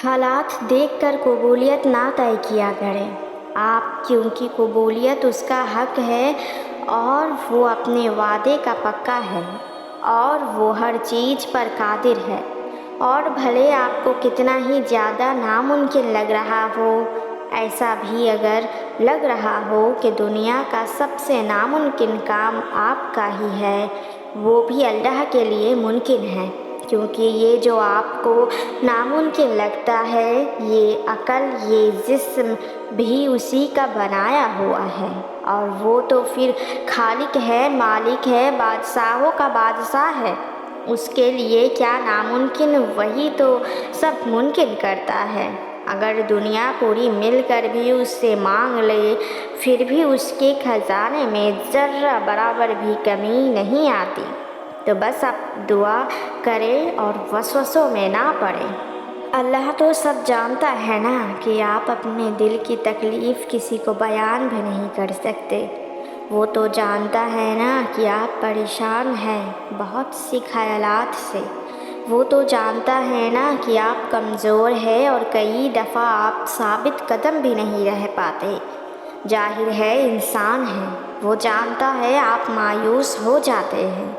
हालात देखकर कबूलियत ना तय किया करें आप, क्योंकि कबूलियत उसका हक है और वो अपने वादे का पक्का है और वो हर चीज़ पर कादिर है। और भले आपको कितना ही ज़्यादा नामुमकिन लग रहा हो, ऐसा भी अगर लग रहा हो कि दुनिया का सबसे नामुमकिन काम आपका ही है, वो भी अल्लाह के लिए मुमकिन है, क्योंकि ये जो आपको नामुमकिन लगता है, ये अकल, ये जिस्म भी उसी का बनाया हुआ है। और वो तो फिर खालिक है, मालिक है, बादशाहों का बादशाह है। उसके लिए क्या नामुमकिन, वही तो सब मुमकिन करता है। अगर दुनिया पूरी मिलकर भी उससे मांग ले, फिर भी उसके खजाने में ज़र्रा बराबर भी कमी नहीं आती। तो बस आप दुआ करें और वसवसों में ना पड़ें। अल्लाह तो सब जानता है ना कि आप अपने दिल की तकलीफ़ किसी को बयान भी नहीं कर सकते। वो तो जानता है ना कि आप परेशान हैं बहुत सी ख़यालात से। वो तो जानता है ना कि आप कमज़ोर हैं और कई दफ़ा आप साबित कदम भी नहीं रह पाते। जाहिर है इंसान है, वो जानता है आप मायूस हो जाते हैं।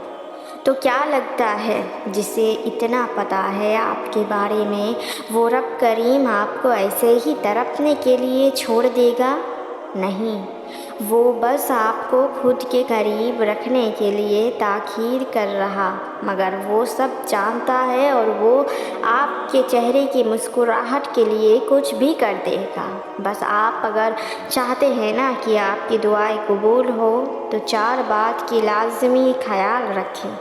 तो क्या लगता है जिसे इतना पता है आपके बारे में, वो रब करीम आपको ऐसे ही तड़पने के लिए छोड़ देगा? नहीं, वो बस आपको खुद के करीब रखने के लिए ताख़ीर कर रहा, मगर वो सब जानता है और वो आपके चेहरे की मुस्कुराहट के लिए कुछ भी कर देगा। बस आप अगर चाहते हैं ना कि आपकी दुआएं कबूल हो, तो 4 बात की लाज़मी ख्याल रखें।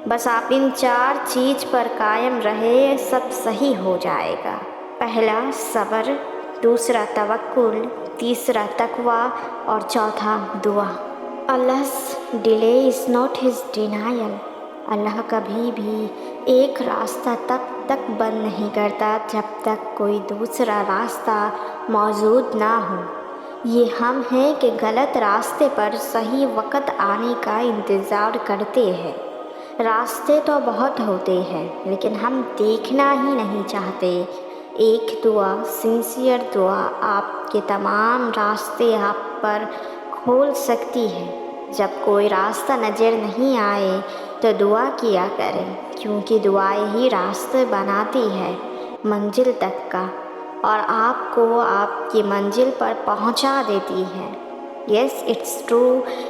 बस आप इन 4 चीज़ पर कायम रहे, सब सही हो जाएगा। पहला सब्र, दूसरा तवक्कुल, तीसरा तकवा और चौथा दुआ। अल्लाह's delay is not his denial. अल्लाह कभी भी एक रास्ता तब तक बंद नहीं करता जब तक कोई दूसरा रास्ता मौजूद ना हो। ये हम हैं कि गलत रास्ते पर सही वक्त आने का इंतज़ार करते हैं। रास्ते तो बहुत होते हैं, लेकिन हम देखना ही नहीं चाहते। एक दुआ, सिंसियर दुआ, आपके तमाम रास्ते आप पर खोल सकती है। जब कोई रास्ता नज़र नहीं आए तो दुआ किया करें, क्योंकि दुआएं ही रास्ते बनाती है मंजिल तक का, और आपको आपकी मंजिल पर पहुंचा देती है। यस, इट्स ट्रू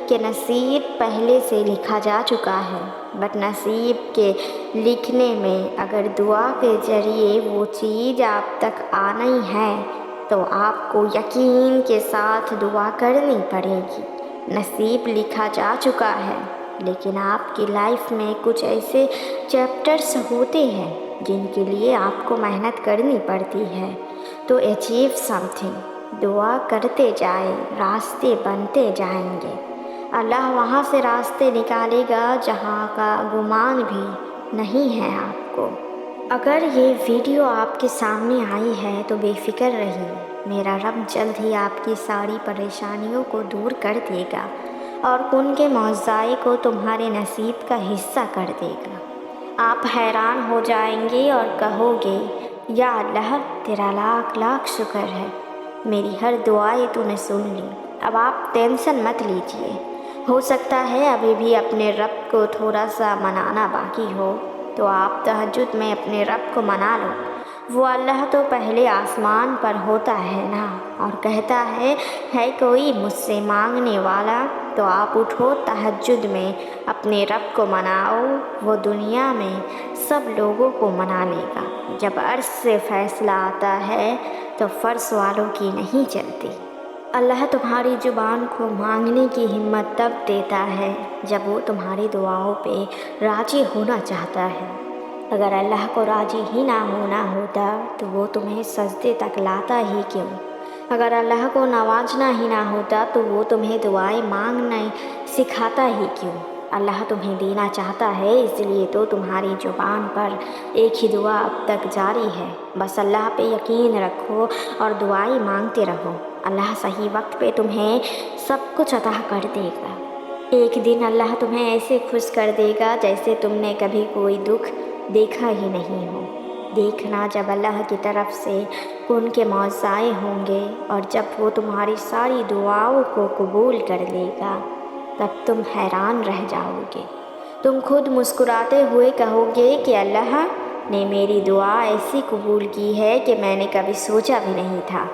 कि नसीब पहले से लिखा जा चुका है, बट नसीब के लिखने में अगर दुआ के ज़रिए वो चीज़ आप तक आनी है, तो आपको यकीन के साथ दुआ करनी पड़ेगी। नसीब लिखा जा चुका है, लेकिन आपकी लाइफ में कुछ ऐसे चैप्टर्स होते हैं जिनके लिए आपको मेहनत करनी पड़ती है तो अचीव समथिंग। दुआ करते जाए, रास्ते बनते जाएंगे। अल्लाह वहाँ से रास्ते निकालेगा जहाँ का गुमान भी नहीं है आपको। अगर ये वीडियो आपके सामने आई है तो बेफिक्र रहिए, मेरा रब जल्द ही आपकी सारी परेशानियों को दूर कर देगा और उनके मौज़ाए को तुम्हारे नसीब का हिस्सा कर देगा। आप हैरान हो जाएंगे और कहोगे, या अल्लाह तेरा लाख लाख शुक्र है, मेरी हर दुआएं तूने सुन ली। अब आप टेंशन मत लीजिए। हो सकता है अभी भी अपने रब को थोड़ा सा मनाना बाकी हो, तो आप तहज्जुद में अपने रब को मना लो। वो अल्लाह तो पहले आसमान पर होता है ना, और कहता है कोई मुझसे मांगने वाला, तो आप उठो तहज्जुद में अपने रब को मनाओ। वो दुनिया में सब लोगों को मना लेगा। जब अर्श से फ़ैसला आता है तो फ़र्श वालों की नहीं चलती। अल्लाह तुम्हारी ज़ुबान को मांगने की हिम्मत तब देता है जब वो तुम्हारी दुआओं पे राज़ी होना चाहता है। अगर अल्लाह को राज़ी ही ना होना होता तो वो तुम्हें सजदे तक लाता ही क्यों? अगर अल्लाह को नवाजना ही ना होता तो वो तुम्हें दुआएं मांगना सिखाता ही क्यों? अल्लाह तुम्हें देना चाहता है, इसलिए तो तुम्हारी ज़ुबान पर एक ही दुआ अब तक जारी है। बस अल्लाह पे यकीन रखो और दुआएं मांगते रहो। अल्लाह सही वक्त पे तुम्हें सब कुछ अता कर देगा। एक दिन अल्लाह तुम्हें ऐसे खुश कर देगा जैसे तुमने कभी कोई दुख देखा ही नहीं हो। دیکھنا جب اللہ کی طرف سے ان کے معجزائے ہوں گے اور جب وہ تمہاری ساری دعاؤں کو قبول کر لے گا تب تم حیران رہ جاؤ گے۔ تم خود مسکراتے ہوئے کہو گے کہ اللہ نے میری دعا ایسی قبول کی ہے کہ میں نے کبھی سوچا بھی نہیں تھا۔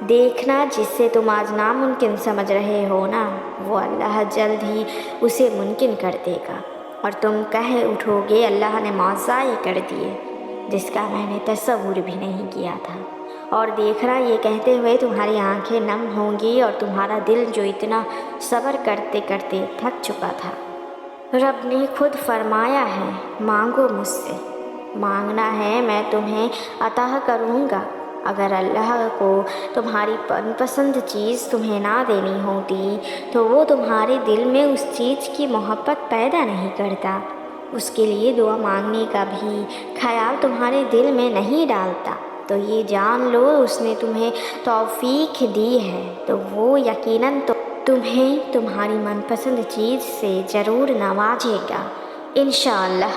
دیکھنا جس سے تم آج ناممکن سمجھ رہے ہو نا، وہ اللہ جلد ہی اسے ممکن کر دے گا، اور تم کہہ اٹھو گے اللہ نے معجزائے کر دیے جس کا میں نے تصور بھی نہیں کیا تھا۔ اور دیکھنا یہ کہتے ہوئے تمہاری آنکھیں نم ہوں گی اور تمہارا دل جو اتنا صبر کرتے کرتے تھک چکا تھا۔ رب نے خود فرمایا ہے، مانگو مجھ سے، مانگنا ہے میں تمہیں عطا کروں گا۔ اگر اللہ کو تمہاری من پسند چیز تمہیں نہ دینی ہوتی تو وہ تمہارے دل میں اس چیز کی محبت پیدا نہیں کرتا، اس کے لیے دعا مانگنے کا بھی خیال تمہارے دل میں نہیں ڈالتا۔ تو یہ جان لو اس نے تمہیں توفیق دی ہے تو وہ یقیناً تمہیں تمہاری من پسند چیز سے ضرور نوازے گا انشاءاللہ۔